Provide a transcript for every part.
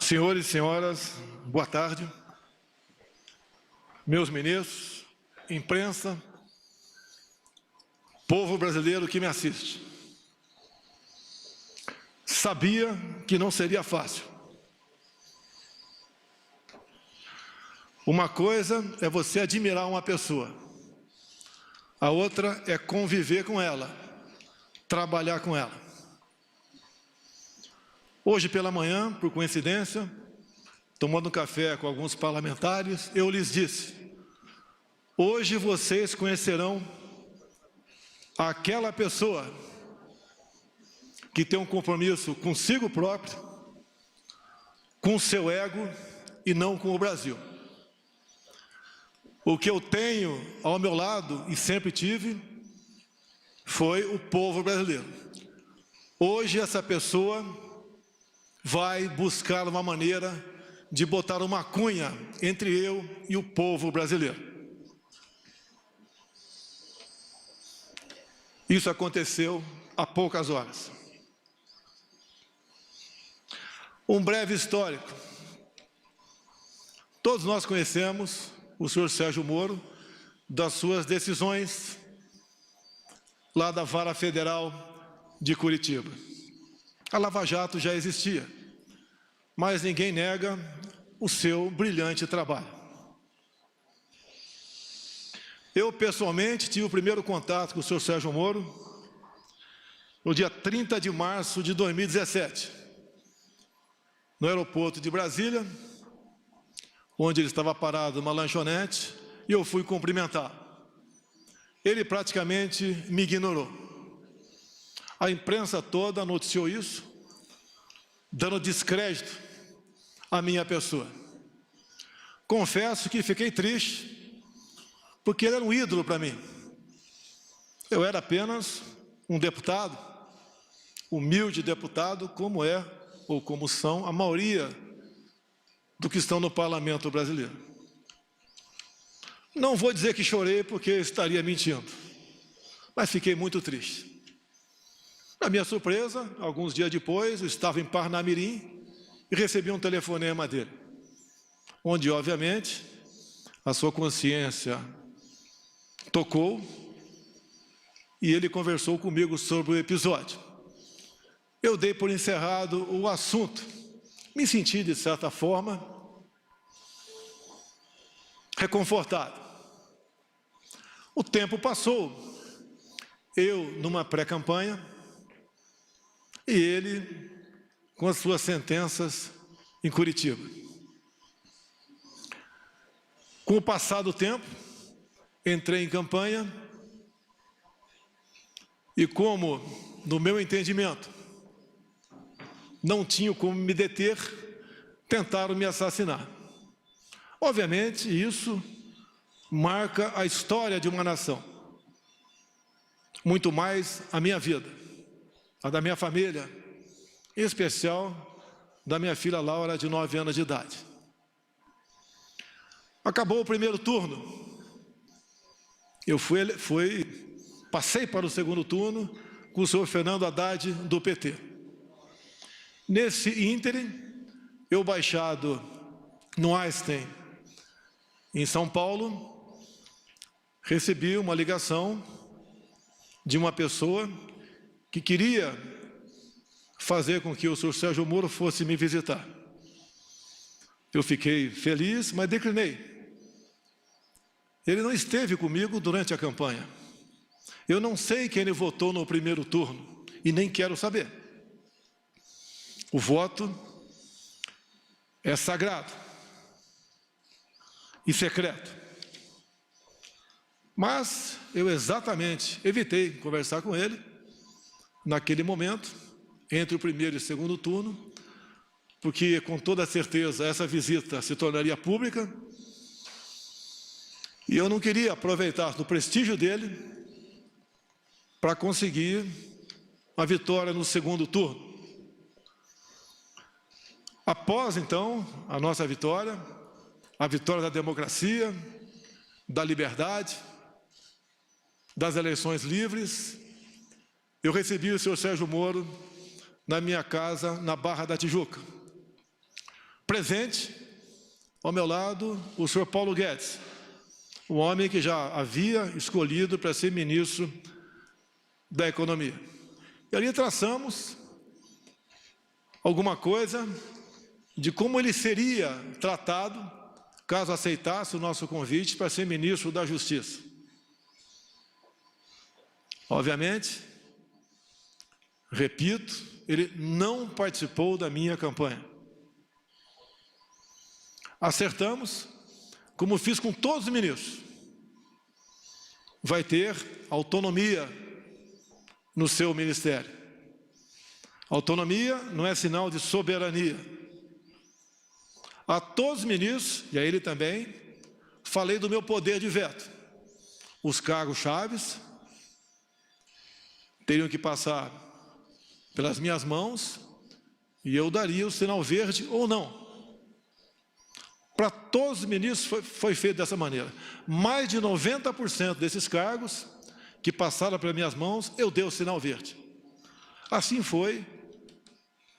Senhores e senhoras, boa tarde. Meus ministros, imprensa, povo brasileiro que me assiste. Sabia que não seria fácil. Uma coisa é você admirar uma pessoa, a outra é conviver com ela, trabalhar com ela. Hoje pela manhã, por coincidência, tomando café com alguns parlamentares, eu lhes disse: hoje vocês conhecerão aquela pessoa que tem um compromisso consigo próprio, com o seu ego e não com o Brasil. O que eu tenho ao meu lado, e sempre tive, foi o povo brasileiro. Hoje essa pessoa vai buscar uma maneira de botar uma cunha entre eu e o povo brasileiro. Isso aconteceu há poucas horas. Um breve histórico. Todos nós conhecemos o senhor Sérgio Moro, das suas decisões lá da Vara Federal de Curitiba. A Lava Jato já existia, mas ninguém nega o seu brilhante trabalho. Eu, pessoalmente, tive o primeiro contato com o senhor Sérgio Moro no dia 30 de março de 2017, no aeroporto de Brasília, onde ele estava parado numa lanchonete, e eu fui cumprimentar. Ele praticamente me ignorou. A imprensa toda noticiou isso, dando descrédito à minha pessoa. Confesso que fiquei triste, porque ele era um ídolo para mim. Eu era apenas um deputado, humilde deputado, como é, ou como são, a maioria do que estão no parlamento brasileiro. Não vou dizer que chorei, porque estaria mentindo, mas fiquei muito triste. Na minha surpresa, alguns dias depois, eu estava em Parnamirim e recebi um telefonema dele, onde, obviamente, a sua consciência tocou e ele conversou comigo sobre o episódio. Eu dei por encerrado o assunto, me senti, de certa forma, reconfortado. O tempo passou, eu numa pré-campanha e ele com as suas sentenças em Curitiba. Com o passar do tempo, entrei em campanha e, como, no meu entendimento, não tinha como me deter, tentaram me assassinar. Obviamente, isso marca a história de uma nação, muito mais a minha vida, a da minha família, em especial da minha filha Laura, de 9 anos de idade. Acabou o primeiro turno, eu passei para o segundo turno com o senhor Fernando Haddad, do PT. Nesse ínterim, eu, baixado no Einstein, em São Paulo, recebi uma ligação de uma pessoa que queria fazer com que o senhor Sérgio Moro fosse me visitar. Eu fiquei feliz, mas declinei. Ele não esteve comigo durante a campanha. Eu não sei quem ele votou no primeiro turno e nem quero saber. O voto é sagrado e secreto. Mas eu exatamente evitei conversar com ele naquele momento, entre o primeiro e o segundo turno, porque com toda certeza essa visita se tornaria pública e eu não queria aproveitar do prestígio dele para conseguir a vitória no segundo turno. Após, então, a nossa vitória, a vitória da democracia, da liberdade, das eleições livres, eu recebi o senhor Sérgio Moro na minha casa, na Barra da Tijuca, presente, ao meu lado, o senhor Paulo Guedes, um homem que já havia escolhido para ser ministro da Economia. E ali traçamos alguma coisa de como ele seria tratado caso aceitasse o nosso convite para ser ministro da Justiça. Obviamente, repito, ele não participou da minha campanha. Acertamos, como fiz com todos os ministros, vai ter autonomia no seu ministério. Autonomia não é sinal de soberania. A todos os ministros, e a ele também, falei do meu poder de veto. Os cargos chaves teriam que passar pelas minhas mãos e eu daria o sinal verde ou não. Para todos os ministros foi feito dessa maneira. Mais de 90% desses cargos que passaram pelas minhas mãos, eu dei o sinal verde. Assim foi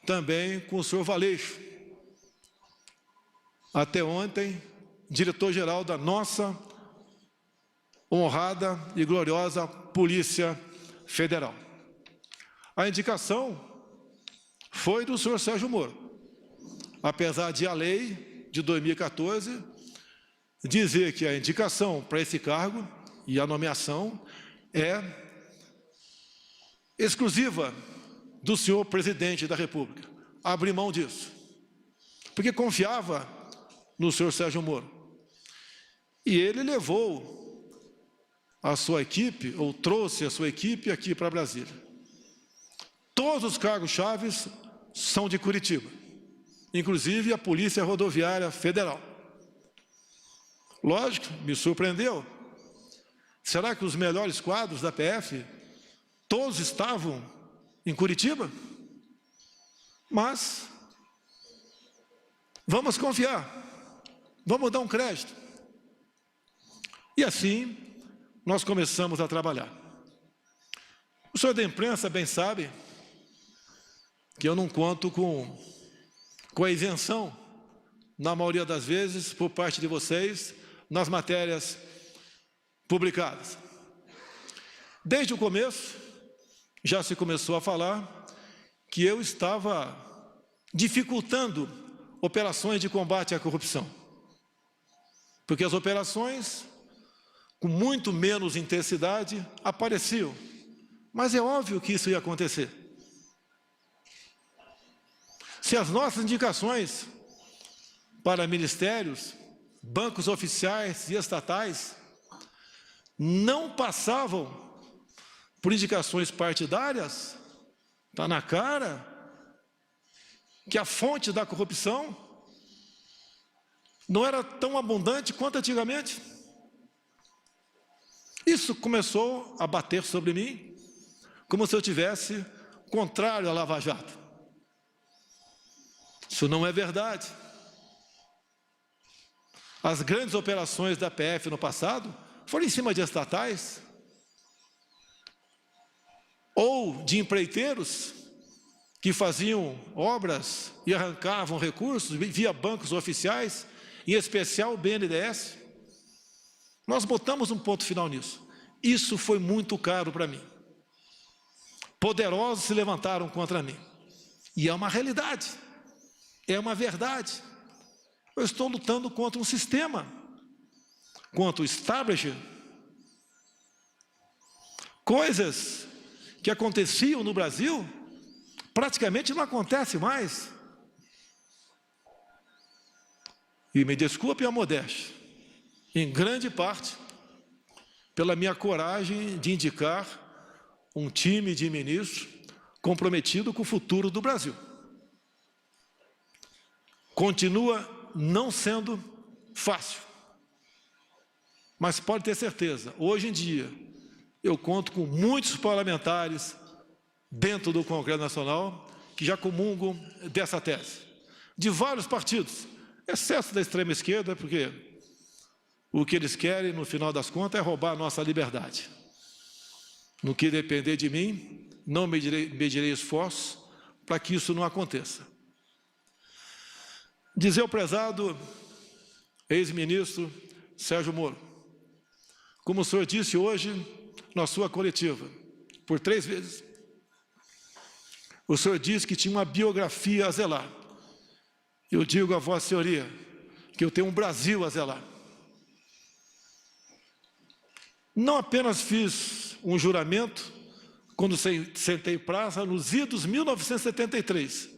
também com o senhor Valeixo. Até ontem, diretor-geral da nossa honrada e gloriosa Polícia Federal. A indicação foi do senhor Sérgio Moro. Apesar de a lei de 2014 dizer que a indicação para esse cargo e a nomeação é exclusiva do senhor presidente da República. Abri mão disso, porque confiava no senhor Sérgio Moro. E ele levou a sua equipe, ou trouxe a sua equipe aqui para Brasília. Todos os cargos chaves são de Curitiba, inclusive a Polícia Rodoviária Federal. Lógico, me surpreendeu. Será que os melhores quadros da PF, todos estavam em Curitiba? Mas vamos confiar. Vamos dar um crédito. E assim, nós começamos a trabalhar. O senhor da imprensa bem sabe que eu não conto com a isenção, na maioria das vezes, por parte de vocês, nas matérias publicadas. Desde o começo, já se começou a falar que eu estava dificultando operações de combate à corrupção. Porque as operações, com muito menos intensidade, apareciam. Mas é óbvio que isso ia acontecer. Se as nossas indicações para ministérios, bancos oficiais e estatais não passavam por indicações partidárias, está na cara que a fonte da corrupção não era tão abundante quanto antigamente. Isso começou a bater sobre mim, como se eu tivesse contrário à Lava Jato. Isso não é verdade. As grandes operações da PF no passado foram em cima de estatais ou de empreiteiros que faziam obras e arrancavam recursos via bancos oficiais, em especial o BNDES. Nós botamos um ponto final nisso. Isso foi muito caro para mim. Poderosos se levantaram contra mim. E é uma realidade. É uma verdade. Eu estou lutando contra um sistema, contra o establishment. Coisas que aconteciam no Brasil, praticamente não acontecem mais. E me desculpe a modéstia, em grande parte, pela minha coragem de indicar um time de ministros comprometido com o futuro do Brasil. Continua não sendo fácil, mas pode ter certeza, hoje em dia, eu conto com muitos parlamentares dentro do Congresso Nacional que já comungam dessa tese, de vários partidos, exceto da extrema esquerda, porque o que eles querem, no final das contas, é roubar a nossa liberdade. No que depender de mim, não medirei esforços para que isso não aconteça. dizer ao prezado ex-ministro Sérgio Moro, como o senhor disse hoje na sua coletiva, por 3 vezes, o senhor disse que tinha uma biografia a zelar. Eu digo a Vossa Senhoria que eu tenho um Brasil a zelar. Não apenas fiz um juramento, quando sentei praça, nos idos 1973,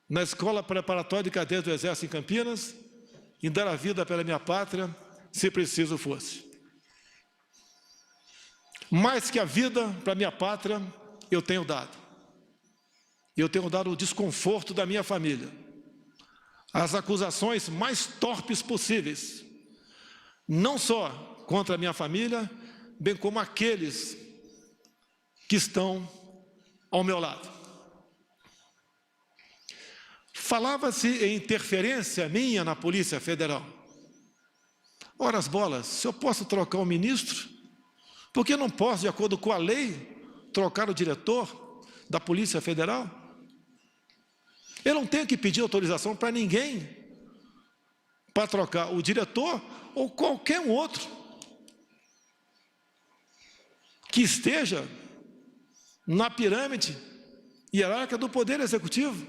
na Escola Preparatória de Cadetes do Exército em Campinas, em dar a vida pela minha pátria, se preciso fosse. Mais que a vida para minha pátria, eu tenho dado. Eu tenho dado o desconforto da minha família, as acusações mais torpes possíveis, não só contra a minha família, bem como aqueles que estão ao meu lado. Falava-se em interferência minha na Polícia Federal. Ora as bolas, se eu posso trocar o ministro, por que não posso, de acordo com a lei, trocar o diretor da Polícia Federal? Eu não tenho que pedir autorização para ninguém para trocar o diretor ou qualquer um outro que esteja na pirâmide hierárquica do Poder Executivo.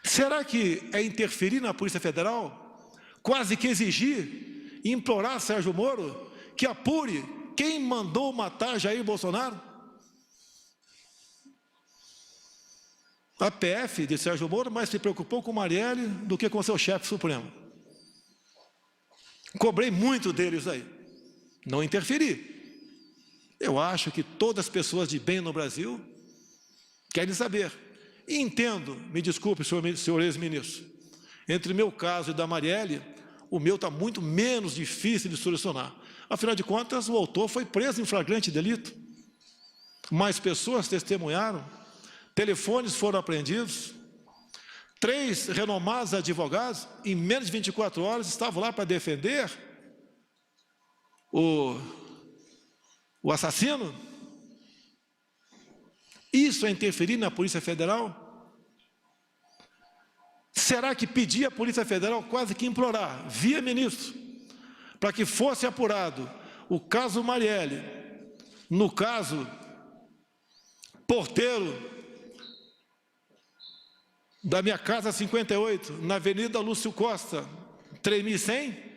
Será que é interferir na Polícia Federal, quase que exigir e implorar a Sérgio Moro que apure quem mandou matar Jair Bolsonaro? A PF de Sérgio Moro mais se preocupou com Marielle do que com seu chefe supremo. Cobrei muito deles aí. Não interferi. Eu acho que todas as pessoas de bem no Brasil querem saber. E entendo, me desculpe, senhor ex-ministro, entre o meu caso e da Marielle, o meu está muito menos difícil de solucionar. Afinal de contas, o autor foi preso em flagrante delito. Mais pessoas testemunharam, telefones foram apreendidos, 3 renomados advogados, em menos de 24 horas, estavam lá para defender o assassino. Isso é interferir na Polícia Federal? Será que pedir à Polícia Federal, quase que implorar, via ministro, para que fosse apurado o caso Marielle, no caso porteiro da minha casa 58, na Avenida Lúcio Costa, 3100?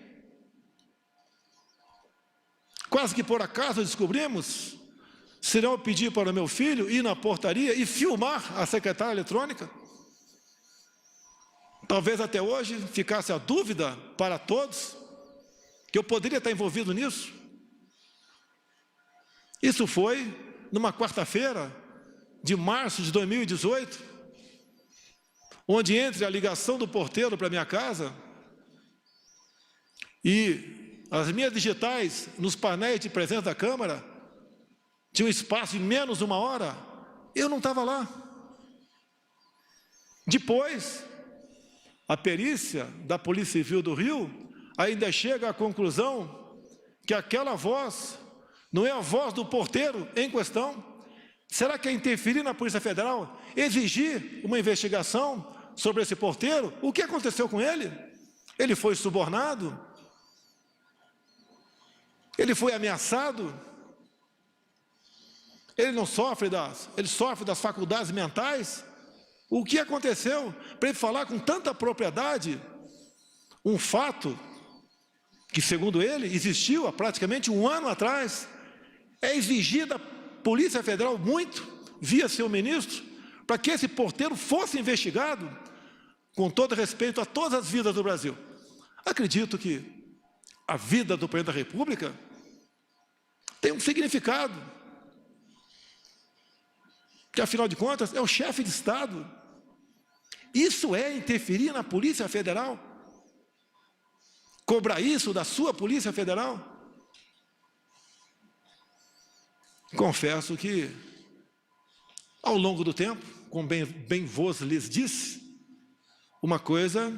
Quase que por acaso descobrimos, será eu pedir para o meu filho ir na portaria e filmar a secretária eletrônica? Talvez até hoje ficasse a dúvida para todos que eu poderia estar envolvido nisso. Isso foi numa quarta-feira de março de 2018, onde entre a ligação do porteiro para minha casa e as minhas digitais nos painéis de presença da Câmara, tinha um espaço de menos de 1 hora, eu não estava lá. Depois, a perícia da Polícia Civil do Rio ainda chega à conclusão que aquela voz não é a voz do porteiro em questão. Será que é interferir na Polícia Federal, exigir uma investigação sobre esse porteiro? O que aconteceu com ele? Ele foi subornado? Ele foi ameaçado? Ele não sofre ele sofre das faculdades mentais? O que aconteceu para ele falar com tanta propriedade um fato que, segundo ele, existiu há praticamente 1 ano atrás? É exigir da Polícia Federal muito, via seu ministro, para que esse porteiro fosse investigado, com todo respeito a todas as vidas do Brasil. Acredito que a vida do Presidente da República tem um significado, que afinal de contas é o chefe de Estado. Isso é interferir na Polícia Federal? Cobrar isso da sua Polícia Federal? Confesso que, ao longo do tempo, como bem vos lhes disse, uma coisa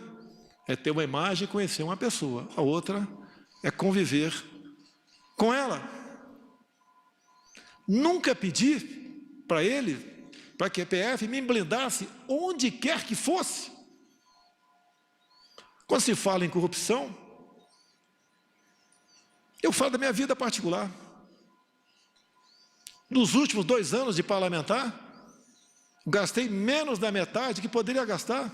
é ter uma imagem e conhecer uma pessoa, a outra é conviver com ela. Nunca pedi para ele para que a PF me blindasse onde quer que fosse. Quando se fala em corrupção, eu falo da minha vida particular. Nos últimos 2 anos de parlamentar, gastei menos da metade que poderia gastar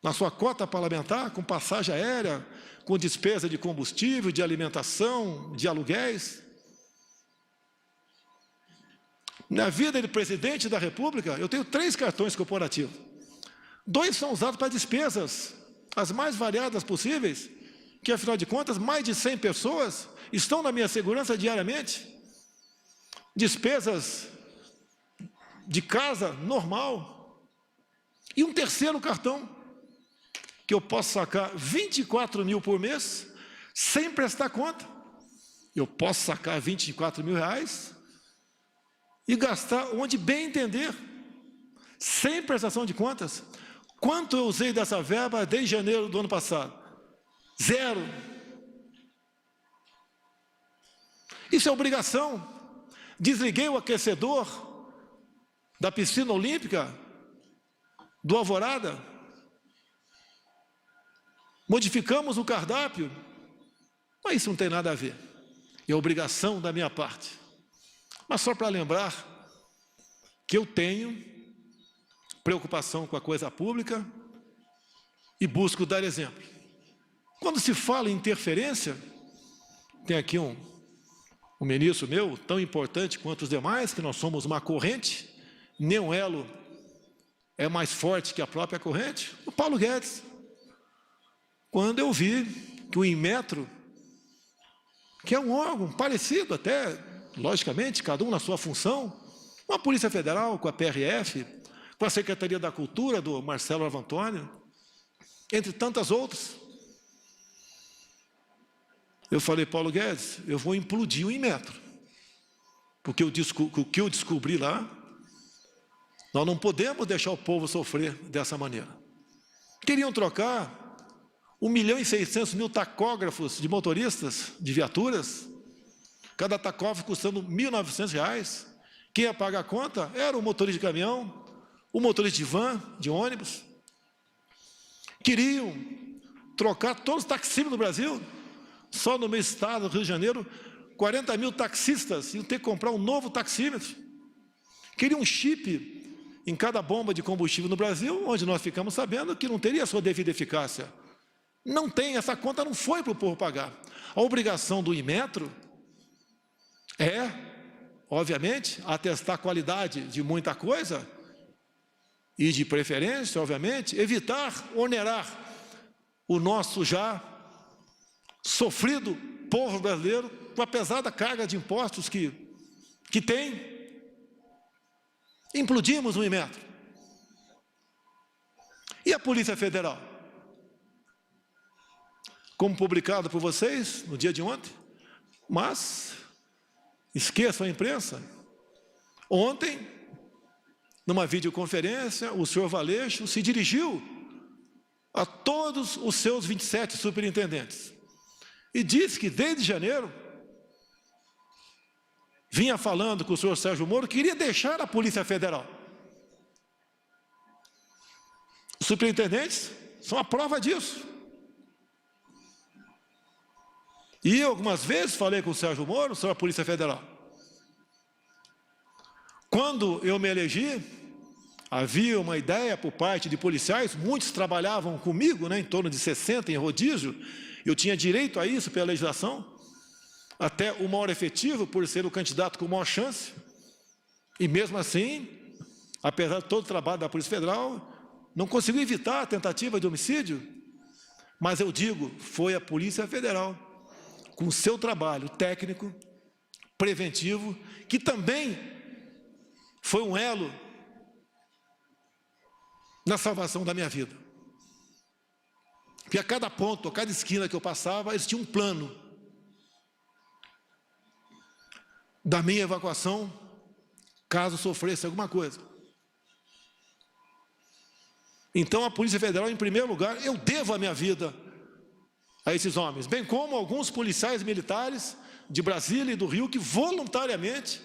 na sua cota parlamentar, com passagem aérea, com despesa de combustível, de alimentação, de aluguéis. Na vida de presidente da República, eu tenho 3 cartões corporativos. 2 são usados para despesas, as mais variadas possíveis, que afinal de contas, mais de 100 pessoas estão na minha segurança diariamente. Despesas de casa normal. E um terceiro cartão, que eu posso sacar 24 mil por mês, sem prestar conta. Eu posso sacar 24 mil reais e gastar onde bem entender, sem prestação de contas. Quanto eu usei dessa verba desde janeiro do ano passado? 0. Isso é obrigação. Desliguei o aquecedor da piscina olímpica do Alvorada. Modificamos o cardápio. Mas isso não tem nada a ver. É obrigação da minha parte. Mas só para lembrar que eu tenho preocupação com a coisa pública e busco dar exemplo. Quando se fala em interferência, tem aqui um ministro meu, tão importante quanto os demais, que nós somos uma corrente, nenhum elo é mais forte que a própria corrente, o Paulo Guedes. Quando eu vi que o Inmetro, que é um órgão parecido até, logicamente, cada um na sua função, com a Polícia Federal, com a PRF, com a Secretaria da Cultura, do Marcelo Arvantônio, entre tantas outras. Eu falei, Paulo Guedes, eu vou implodir o Inmetro, porque o que eu descobri lá, nós não podemos deixar o povo sofrer dessa maneira. Queriam trocar 1.600.000 tacógrafos de motoristas, de viaturas, cada tacógrafo custando R$ 1.900. Quem ia pagar a conta era o motorista de caminhão, o motorista de van, de ônibus. Queriam trocar todos os taxímetros do Brasil. Só no meu estado, Rio de Janeiro, 40 mil taxistas iam ter que comprar um novo taxímetro. Queriam um chip em cada bomba de combustível no Brasil, onde nós ficamos sabendo que não teria a sua devida eficácia. Não tem, essa conta não foi para o povo pagar. A obrigação do Inmetro é, obviamente, atestar a qualidade de muita coisa e, de preferência, obviamente, evitar onerar o nosso já sofrido povo brasileiro com a pesada carga de impostos que tem. Implodimos o Inmetro. E a Polícia Federal? Como publicado por vocês no dia de ontem, mas esqueçam a imprensa. Ontem, numa videoconferência, o senhor Valeixo se dirigiu a todos os seus 27 superintendentes e disse que desde janeiro vinha falando com o senhor Sérgio Moro, queria deixar a Polícia Federal. Os superintendentes são a prova disso. E eu, algumas vezes, falei com o Sérgio Moro sobre a Polícia Federal. Quando eu me elegi, havia uma ideia por parte de policiais, muitos trabalhavam comigo, em torno de 60 em rodízio, eu tinha direito a isso pela legislação, até o maior efetivo, por ser o candidato com maior chance, e mesmo assim, apesar de todo o trabalho da Polícia Federal, não conseguiu evitar a tentativa de homicídio, mas eu digo, foi a Polícia Federal, com o seu trabalho técnico, preventivo, que também foi um elo na salvação da minha vida. Porque a cada ponto, a cada esquina que eu passava, eles tinham um plano da minha evacuação, caso sofresse alguma coisa. Então, a Polícia Federal, em primeiro lugar, eu devo a minha vida a esses homens, bem como alguns policiais militares de Brasília e do Rio que voluntariamente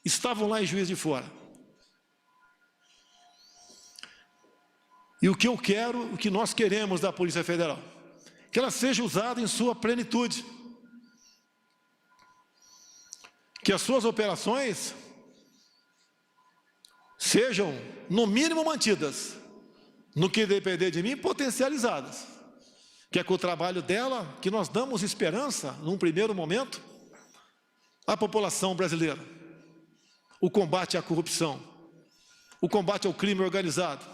estavam lá em Juiz de Fora. E o que eu quero, o que nós queremos da Polícia Federal, que ela seja usada em sua plenitude, que as suas operações sejam, no mínimo, mantidas, no que depender de mim, potencializadas, que é com o trabalho dela que nós damos esperança, num primeiro momento, à população brasileira. O combate à corrupção, o combate ao crime organizado.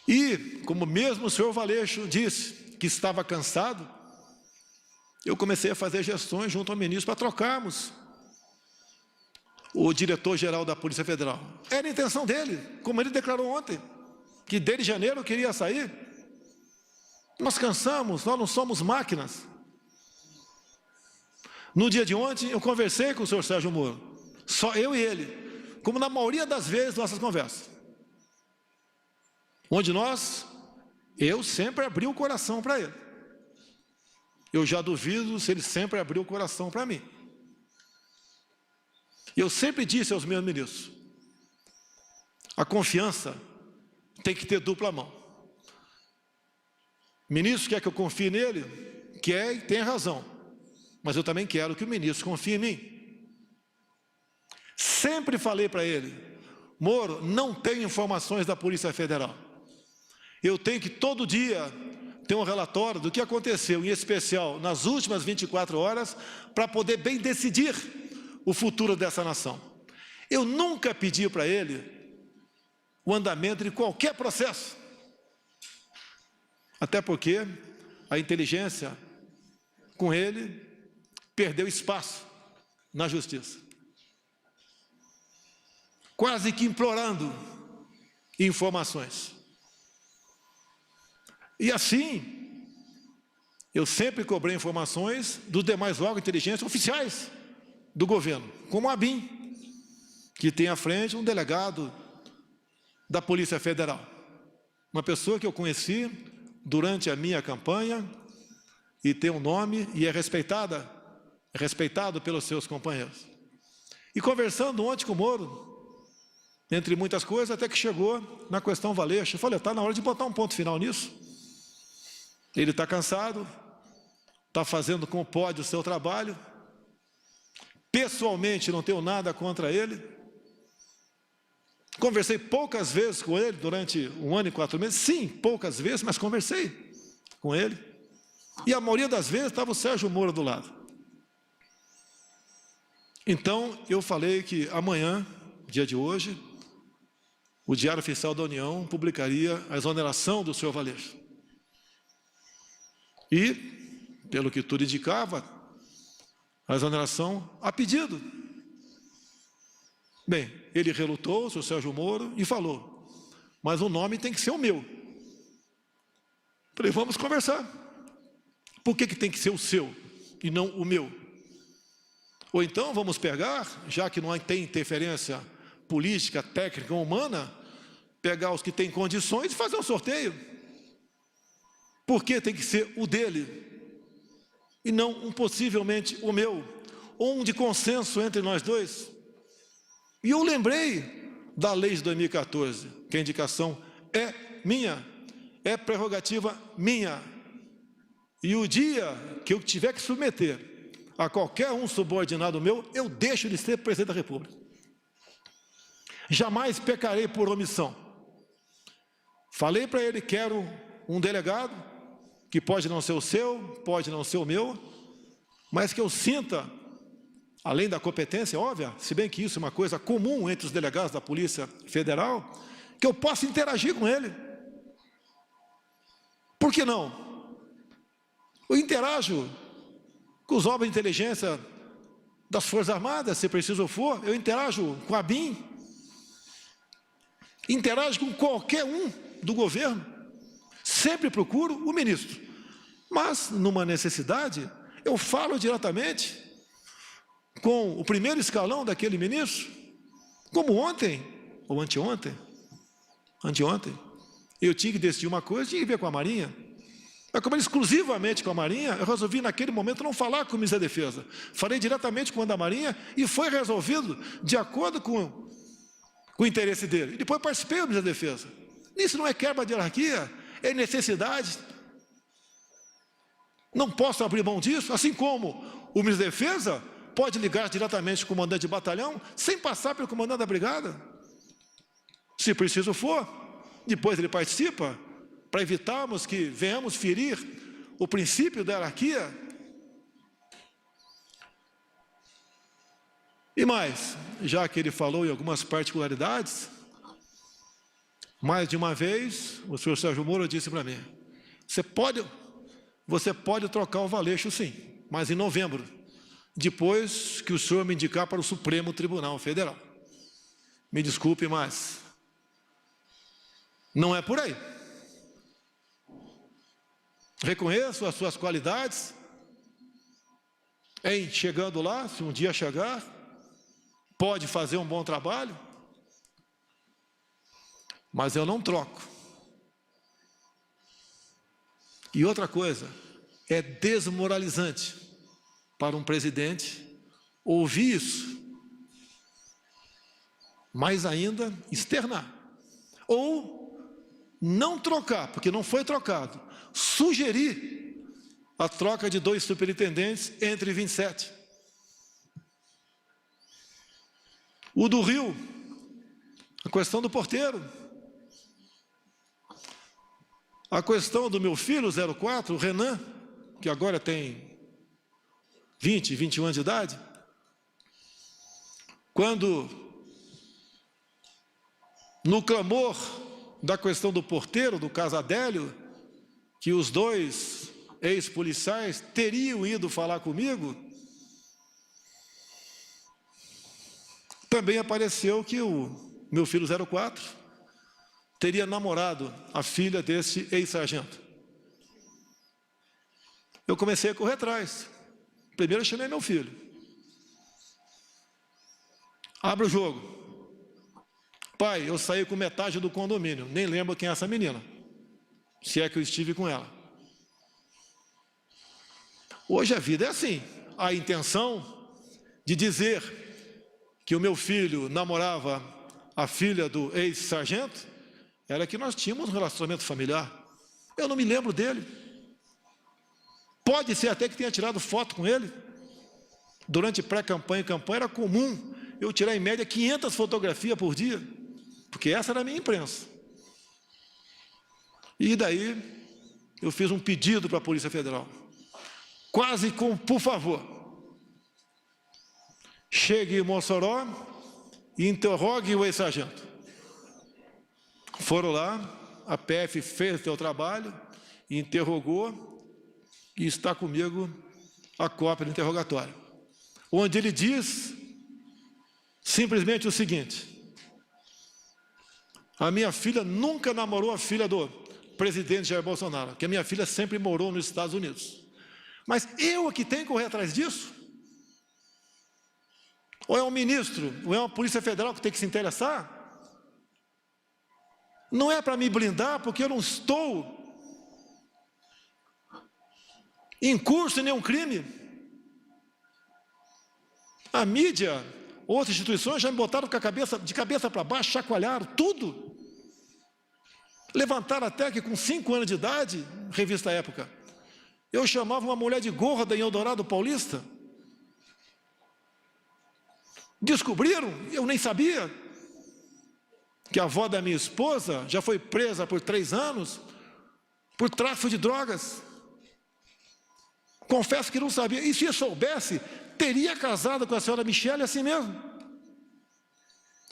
E, como mesmo o senhor Valeixo disse que estava cansado, eu comecei a fazer gestões junto ao ministro para trocarmos o diretor-geral da Polícia Federal. Era a intenção dele, como ele declarou ontem, que desde janeiro queria sair. Nós cansamos, nós não somos máquinas. No dia de ontem, eu conversei com o senhor Sérgio Moro, só eu e ele, como na maioria das vezes nossas conversas, onde eu sempre abri o coração para ele. Eu já duvido se ele sempre abriu o coração para mim. Eu sempre disse aos meus ministros, a confiança tem que ter dupla mão. O ministro quer que eu confie nele? Quer e tem razão. Mas eu também quero que o ministro confie em mim. Sempre falei para ele, Moro, não tenho informações da Polícia Federal. Eu tenho que todo dia ter um relatório do que aconteceu, em especial nas últimas 24 horas, para poder bem decidir o futuro dessa nação. Eu nunca pedi para ele o andamento de qualquer processo. Até porque a inteligência, com ele, perdeu espaço na justiça. Quase que implorando informações. E assim, eu sempre cobrei informações dos demais órgãos de inteligência oficiais do governo, como a ABIN, que tem à frente um delegado da Polícia Federal. Uma pessoa que eu conheci durante a minha campanha e tem um nome e é respeitado pelos seus companheiros. E conversando ontem com o Moro, entre muitas coisas, até que chegou na questão Valeixo. Eu falei, está na hora de botar um ponto final nisso. Ele está cansado, está fazendo como pode o seu trabalho. Pessoalmente, não tenho nada contra ele. Conversei poucas vezes com ele durante 1 ano e 4 meses. Sim, poucas vezes, mas conversei com ele. E a maioria das vezes estava o Sérgio Moro do lado. Então, eu falei que amanhã, dia de hoje, o Diário Oficial da União publicaria a exoneração do senhor Valeixo. E, pelo que tudo indicava, a exoneração a pedido. Bem, ele relutou, o senhor Sérgio Moro, e falou, mas o nome tem que ser o meu. Falei, vamos conversar. Por que tem que ser o seu e não o meu? Ou então vamos pegar, já que não tem interferência política, técnica ou humana, pegar os que têm condições e fazer um sorteio. Por que tem que ser o dele e não possivelmente o meu, ou um de consenso entre nós dois? E eu lembrei da lei de 2014, que a indicação é minha, é prerrogativa minha. E o dia que eu tiver que submeter a qualquer um subordinado meu, eu deixo de ser presidente da República. Jamais pecarei por omissão. Falei para ele, quero um delegado, que pode não ser o seu, pode não ser o meu, mas que eu sinta, além da competência óbvia, se bem que isso é uma coisa comum entre os delegados da Polícia Federal, que eu possa interagir com ele. Por que não? Eu interajo com os órgãos de inteligência das Forças Armadas, se preciso for, eu interajo com a ABIN, interajo com qualquer um do governo, sempre procuro o ministro, mas numa necessidade, eu falo diretamente com o primeiro escalão daquele ministro, como ontem, ou anteontem, eu tinha que decidir uma coisa, tinha que ver com a Marinha. Mas como era exclusivamente com a Marinha, eu resolvi naquele momento não falar com o ministro da Defesa. Falei diretamente com o da Marinha e foi resolvido de acordo com com o interesse dele. E depois participei do Ministério da Defesa. Isso não é quebra de hierarquia, é necessidade. Não posso abrir mão disso, assim como o Ministério da Defesa pode ligar diretamente com o comandante de batalhão, sem passar pelo comandante da brigada. Se preciso for, depois ele participa, para evitarmos que venhamos ferir o princípio da hierarquia. E mais, já que ele falou em algumas particularidades, mais de uma vez, o senhor Sérgio Moro disse para mim, você pode trocar o Valeixo sim, mas em novembro, depois que o senhor me indicar para o Supremo Tribunal Federal. Me desculpe, mas não é por aí. Reconheço as suas qualidades em chegando lá, se um dia chegar, pode fazer um bom trabalho, mas eu não troco. E outra coisa, é desmoralizante para um presidente ouvir isso, mais ainda externar, ou não trocar, porque não foi trocado, sugerir a troca de 2 superintendentes entre 27. O do Rio, a questão do porteiro, a questão do meu filho, 04, o Renan, que agora tem 20, 21 anos de idade, quando, no clamor da questão do porteiro, do caso Adélio, que os 2 ex-policiais teriam ido falar comigo, também apareceu que o meu filho 04 teria namorado a filha desse ex-sargento. Eu comecei a correr atrás. Primeiro eu chamei meu filho. Abre o jogo. Pai, eu saí com metade do condomínio, nem lembro quem é essa menina, se é que eu estive com ela. Hoje a vida é assim. A intenção de dizer que o meu filho namorava a filha do ex-sargento era que nós tínhamos um relacionamento familiar. Eu não me lembro dele. Pode ser até que tenha tirado foto com ele. Durante pré-campanha e campanha era comum eu tirar em média 500 fotografias por dia, porque essa era a minha imprensa. E daí eu fiz um pedido para a Polícia Federal, quase com por favor, chegue em Mossoró e interrogue o ex-sargento. Foram lá, a PF fez o seu trabalho, interrogou, e está comigo a cópia do interrogatório, onde ele diz simplesmente o seguinte: a minha filha nunca namorou a filha do presidente Jair Bolsonaro, que a minha filha sempre morou nos Estados Unidos. Mas eu que tenho que correr atrás disso? Ou é um ministro, ou é uma Polícia Federal que tem que se interessar? Não é para me blindar, porque eu não estou em curso em nenhum crime. A mídia, outras instituições já me botaram de cabeça para baixo, chacoalharam tudo. Levantaram até que com 5 anos de idade, revista Época, eu chamava uma mulher de gorda em Eldorado Paulista. Descobriram, eu nem sabia, que a avó da minha esposa já foi presa por 3 anos por tráfico de drogas. Confesso que não sabia. E se eu soubesse, teria casado com a senhora Michele assim mesmo.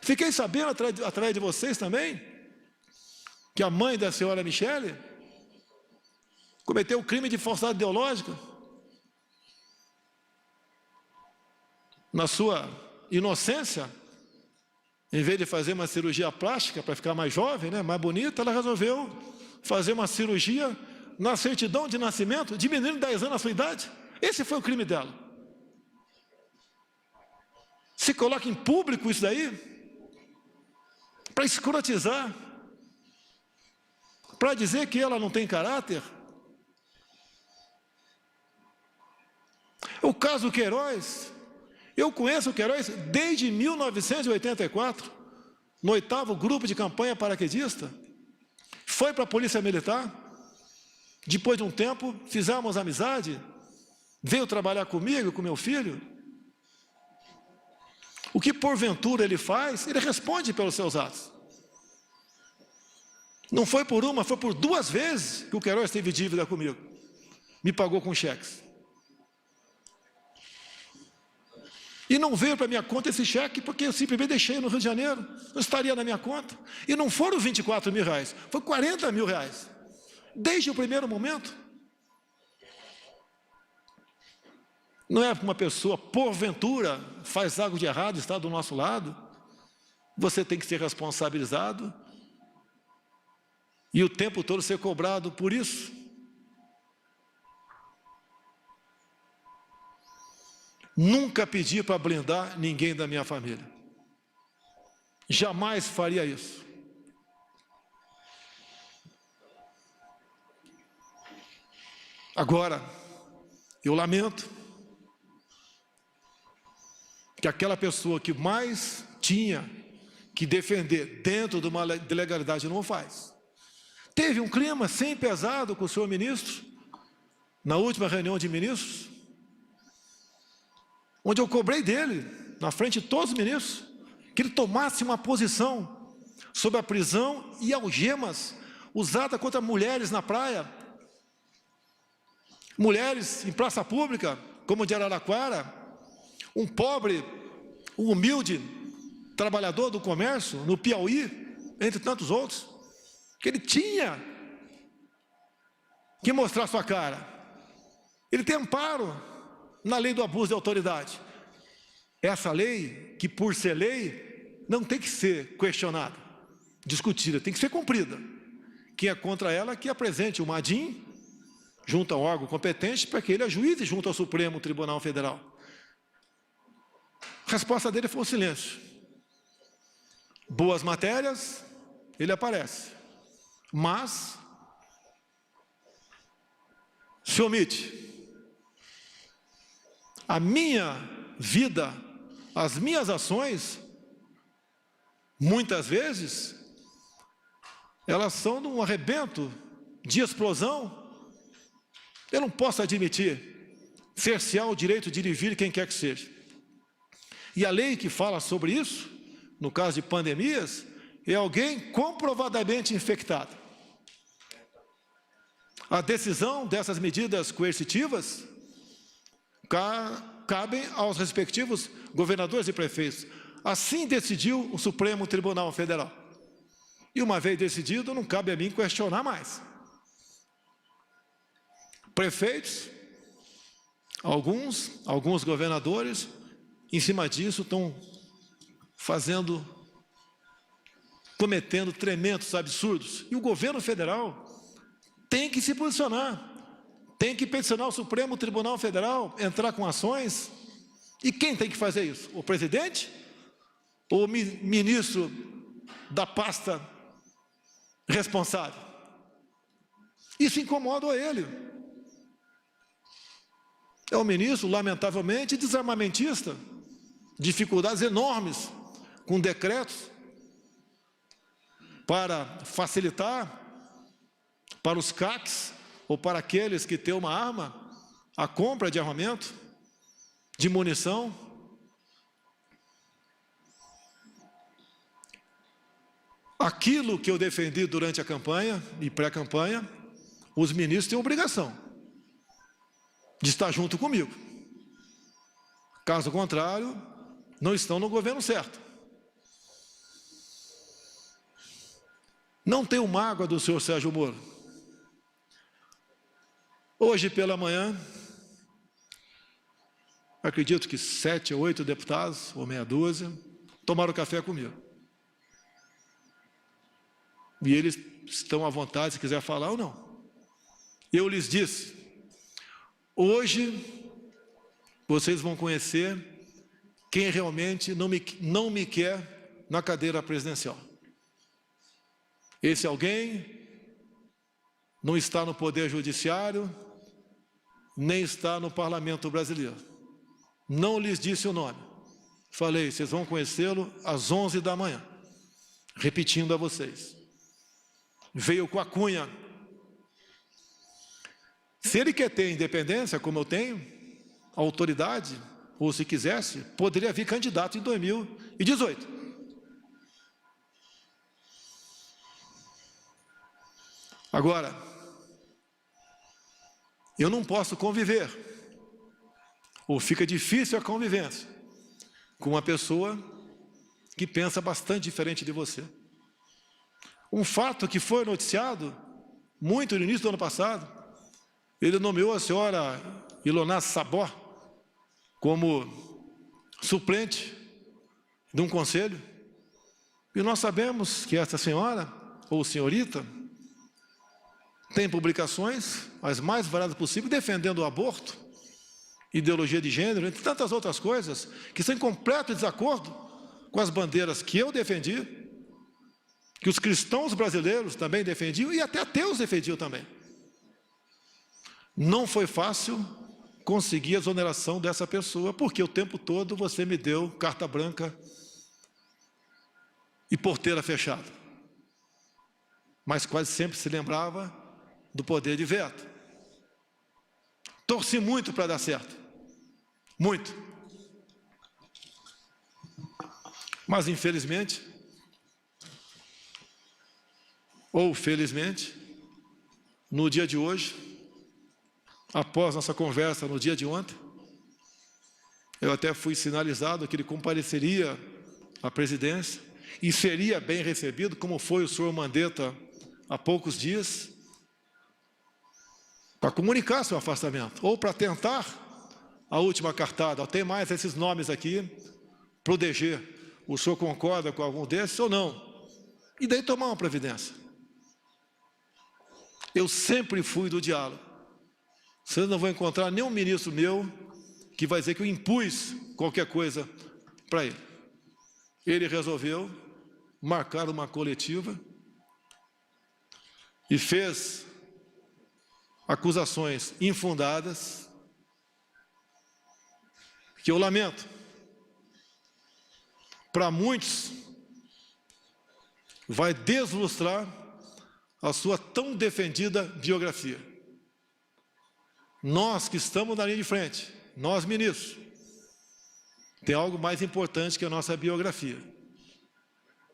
Fiquei sabendo, através de vocês também, que a mãe da senhora Michele cometeu um crime de falsidade ideológica. Na sua inocência, em vez de fazer uma cirurgia plástica para ficar mais jovem, né, mais bonita, ela resolveu fazer uma cirurgia na certidão de nascimento, diminuindo 10 anos a sua idade. Esse foi o crime dela. Se coloca em público isso daí, para escrotizar, para dizer que ela não tem caráter. O caso Queiroz, eu conheço o Queiroz desde 1984, no 8º grupo de campanha paraquedista, foi para a Polícia Militar, depois de um tempo, fizemos amizade, veio trabalhar comigo, com meu filho. O que porventura ele faz, ele responde pelos seus atos. Não foi por uma, foi por 2 vezes que o Queiroz teve dívida comigo. Me pagou com cheques. E não veio para minha conta esse cheque, porque eu simplesmente deixei no Rio de Janeiro. Não estaria na minha conta. E não foram 24 mil reais, foi 40 mil reais. Desde o primeiro momento. Não é uma pessoa, porventura, faz algo de errado, está do nosso lado. Você tem que ser responsabilizado. E o tempo todo ser cobrado por isso. Nunca pedi para blindar ninguém da minha família. Jamais faria isso. Agora, eu lamento que aquela pessoa que mais tinha que defender dentro de uma legalidade não o faz. Teve um clima sem pesado com o senhor ministro, na última reunião de ministros, onde eu cobrei dele, na frente de todos os ministros, que ele tomasse uma posição sobre a prisão e algemas usada contra mulheres na praia, mulheres em praça pública, como de Araraquara, um pobre, um humilde trabalhador do comércio, no Piauí, entre tantos outros, que ele tinha que mostrar sua cara. Ele tem amparo na lei do abuso de autoridade. Essa lei, que por ser lei, não tem que ser questionada, discutida, tem que ser cumprida. Quem é contra ela, que apresente o MADIM, junto ao órgão competente, para que ele ajuize junto ao Supremo Tribunal Federal. A resposta dele foi o silêncio. Boas matérias, ele aparece. Mas se omite. A minha vida, as minhas ações, muitas vezes, elas são de um arrebento, de explosão. Eu não posso admitir cercear o direito de ir e vir quem quer que seja. E a lei que fala sobre isso, no caso de pandemias, é alguém comprovadamente infectado. A decisão dessas medidas coercitivas cabem aos respectivos governadores e prefeitos. Assim decidiu o Supremo Tribunal Federal. E uma vez decidido, não cabe a mim questionar mais. Prefeitos, alguns governadores, em cima disso, estão cometendo tremendos absurdos. E o governo federal tem que se posicionar, tem que peticionar o Supremo Tribunal Federal, entrar com ações. E quem tem que fazer isso? O presidente? Ou o ministro da pasta responsável? Isso incomoda ele. É um ministro, lamentavelmente, desarmamentista, dificuldades enormes com decretos para facilitar para os CACs ou para aqueles que têm uma arma a compra de armamento, de munição. Aquilo que eu defendi durante a campanha e pré-campanha, os ministros têm obrigação de estar junto comigo. Caso contrário, não estão no governo certo. Não tenho mágoa do senhor Sérgio Moro. Hoje pela manhã, acredito que 7 ou 8 deputados, ou meia dúzia, tomaram café comigo. E eles estão à vontade, se quiser falar ou não. Eu lhes disse, hoje vocês vão conhecer quem realmente não me quer na cadeira presidencial. Esse alguém não está no Poder Judiciário, nem está no Parlamento Brasileiro. Não lhes disse o nome. Falei, vocês vão conhecê-lo às 11 da manhã. repetindo a vocês. Veio com a cunha. Se ele quer ter independência, como eu tenho, autoridade, ou se quisesse, poderia vir candidato em 2018. Agora, eu não posso conviver, ou fica difícil a convivência, com uma pessoa que pensa bastante diferente de você. Um fato que foi noticiado muito no início do ano passado, ele nomeou a senhora Ilona Sabó como suplente de um conselho, e nós sabemos que essa senhora, ou senhorita, tem publicações, as mais variadas possíveis, defendendo o aborto, ideologia de gênero, entre tantas outras coisas, que são em completo desacordo com as bandeiras que eu defendi, que os cristãos brasileiros também defendiam, e até ateus defendiam também. Não foi fácil conseguir a exoneração dessa pessoa, porque o tempo todo você me deu carta branca e porteira fechada. Mas quase sempre se lembrava do poder de veto. Torci muito para dar certo. Muito. Mas, infelizmente, ou felizmente, no dia de hoje, após nossa conversa no dia de ontem, eu até fui sinalizado que ele compareceria à presidência e seria bem recebido, como foi o senhor Mandetta há poucos dias, para comunicar seu afastamento, ou para tentar a última cartada. Tem mais esses nomes aqui para o DG. O senhor concorda com algum desses ou não? E daí tomar uma providência. Eu sempre fui do diálogo. Vocês não vão encontrar nenhum ministro meu que vai dizer que eu impus qualquer coisa para ele. Ele resolveu marcar uma coletiva e fez acusações infundadas, que eu lamento. Para muitos, vai deslustrar a sua tão defendida biografia. Nós que estamos na linha de frente, nós ministros, tem algo mais importante que a nossa biografia.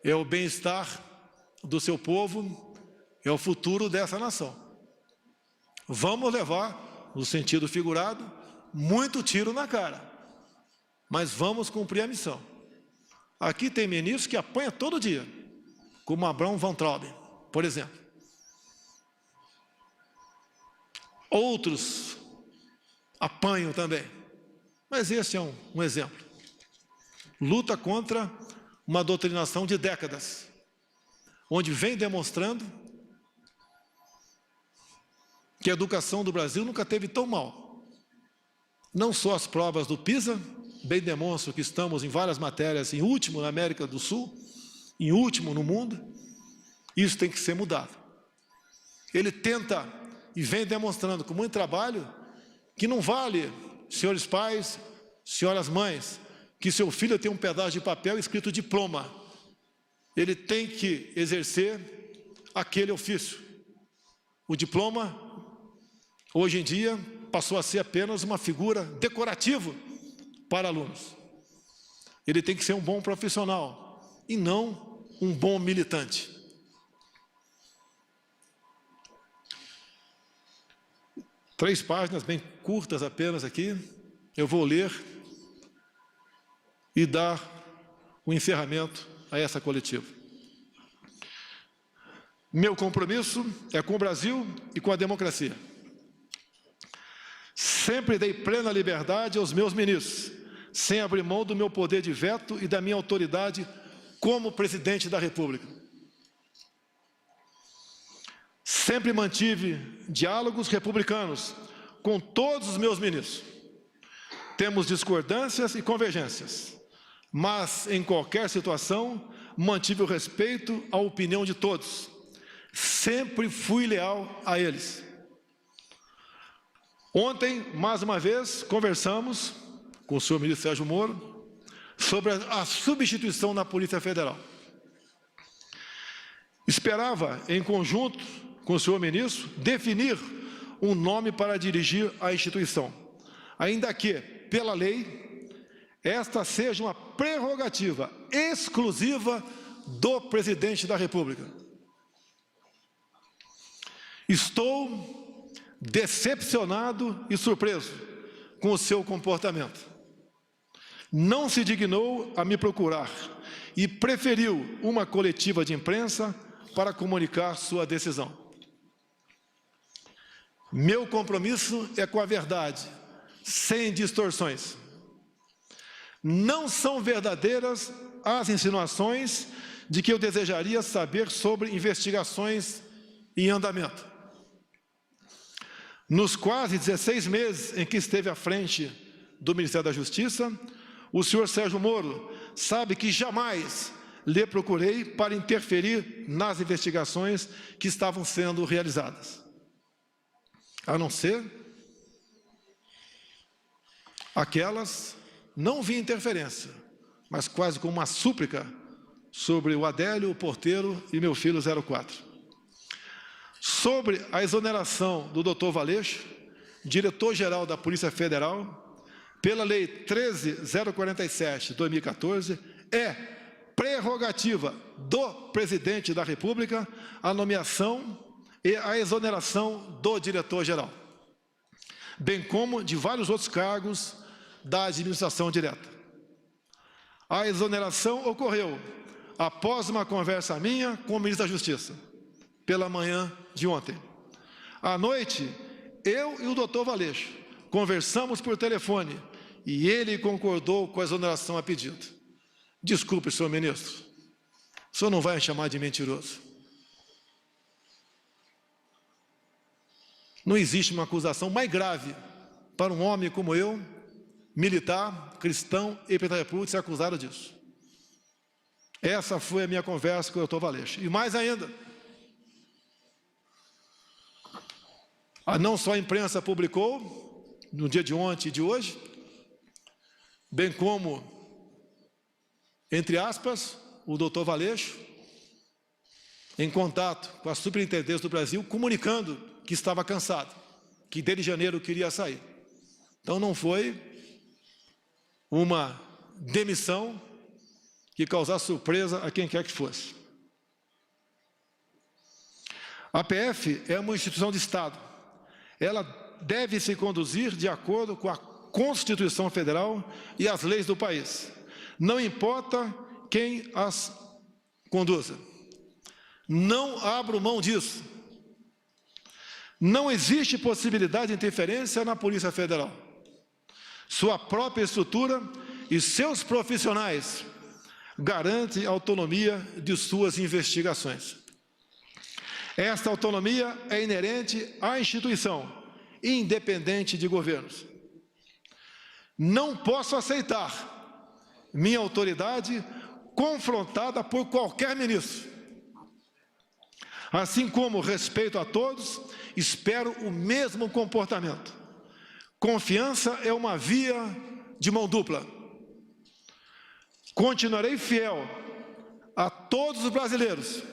É o bem-estar do seu povo, é o futuro dessa nação. Vamos levar, no sentido figurado, muito tiro na cara, mas vamos cumprir a missão. Aqui tem ministros que apanham todo dia, como Abraham Van Trauben, por exemplo. Outros apanham também, mas esse é um exemplo. Luta contra uma doutrinação de décadas, onde vem demonstrando que a educação do Brasil nunca teve tão mal. Não só as provas do PISA, bem demonstram que estamos em várias matérias em último na América do Sul, em último no mundo. Isso tem que ser mudado. Ele tenta e vem demonstrando com muito trabalho que não vale, senhores pais, senhoras mães, que seu filho tem um pedaço de papel escrito diploma. Ele tem que exercer aquele ofício. O diploma, hoje em dia, passou a ser apenas uma figura decorativa para alunos. Ele tem que ser um bom profissional e não um bom militante. Três páginas bem curtas apenas aqui, eu vou ler e dar o encerramento a essa coletiva. Meu compromisso é com o Brasil e com a democracia. Sempre dei plena liberdade aos meus ministros, sem abrir mão do meu poder de veto e da minha autoridade como presidente da República. Sempre mantive diálogos republicanos com todos os meus ministros. Temos discordâncias e convergências, mas em qualquer situação mantive o respeito à opinião de todos. Sempre fui leal a eles. Ontem, mais uma vez, conversamos com o senhor ministro Sérgio Moro sobre a substituição na Polícia Federal. Esperava, em conjunto com o senhor ministro, definir um nome para dirigir a instituição, ainda que, pela lei, esta seja uma prerrogativa exclusiva do presidente da República. Estou decepcionado e surpreso com o seu comportamento. Não se dignou a me procurar e preferiu uma coletiva de imprensa para comunicar sua decisão. Meu compromisso é com a verdade, sem distorções. Não são verdadeiras as insinuações de que eu desejaria saber sobre investigações em andamento. Nos quase 16 meses em que esteve à frente do Ministério da Justiça, o senhor Sérgio Moro sabe que jamais lhe procurei para interferir nas investigações que estavam sendo realizadas. A não ser aquelas, não vi interferência, mas quase como uma súplica sobre o Adélio, o porteiro e meu filho 04. Sobre a exoneração do Dr. Valeixo, diretor-geral da Polícia Federal, pela Lei 13.047 de 2014, é prerrogativa do Presidente da República a nomeação e a exoneração do diretor-geral, bem como de vários outros cargos da administração direta. A exoneração ocorreu após uma conversa minha com o ministro da Justiça, pela manhã de ontem. À noite, eu e o doutor Valeixo conversamos por telefone e ele concordou com a exoneração a pedido. Desculpe, senhor ministro, o senhor não vai me chamar de mentiroso. Não existe uma acusação mais grave para um homem como eu, militar, cristão e presidente da República, ser acusado disso. Essa foi a minha conversa com o doutor Valeixo. E mais ainda, não só a imprensa publicou, no dia de ontem e de hoje, bem como, entre aspas, o doutor Valeixo, em contato com a Superintendência do Brasil, comunicando que estava cansado, que desde janeiro queria sair. Então não foi uma demissão que causasse surpresa a quem quer que fosse. A PF é uma instituição de Estado. Ela deve se conduzir de acordo com a Constituição Federal e as leis do país. Não importa quem as conduza. Não abro mão disso. Não existe possibilidade de interferência na Polícia Federal. Sua própria estrutura e seus profissionais garantem a autonomia de suas investigações. Esta autonomia é inerente à instituição, independente de governos. Não posso aceitar minha autoridade confrontada por qualquer ministro. Assim como respeito a todos, espero o mesmo comportamento. Confiança é uma via de mão dupla. Continuarei fiel a todos os brasileiros.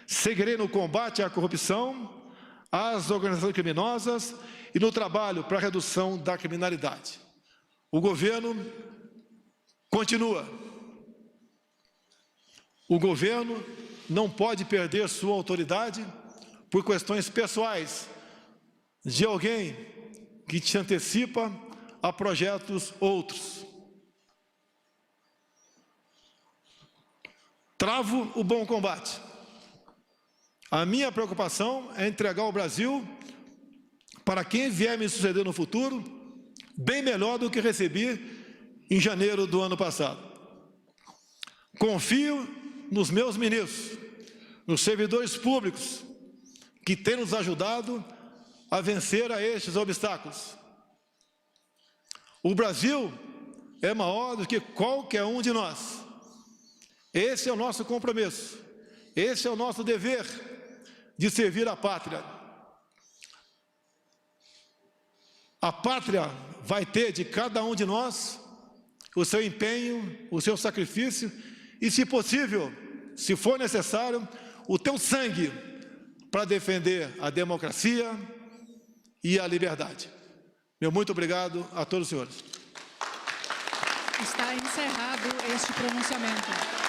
Seguirei no combate à corrupção, às organizações criminosas e no trabalho para a redução da criminalidade. O governo continua. O governo não pode perder sua autoridade por questões pessoais de alguém que se antecipa a projetos outros. Travo o bom combate. A minha preocupação é entregar o Brasil para quem vier me suceder no futuro, bem melhor do que recebi em janeiro do ano passado. Confio nos meus ministros, nos servidores públicos, que têm nos ajudado a vencer a estes obstáculos. O Brasil é maior do que qualquer um de nós. Esse é o nosso compromisso, esse é o nosso dever de servir a pátria. A pátria vai ter de cada um de nós o seu empenho, o seu sacrifício e, se possível, se for necessário, o teu sangue para defender a democracia e a liberdade. Meu muito obrigado a todos os senhores. Está encerrado este pronunciamento.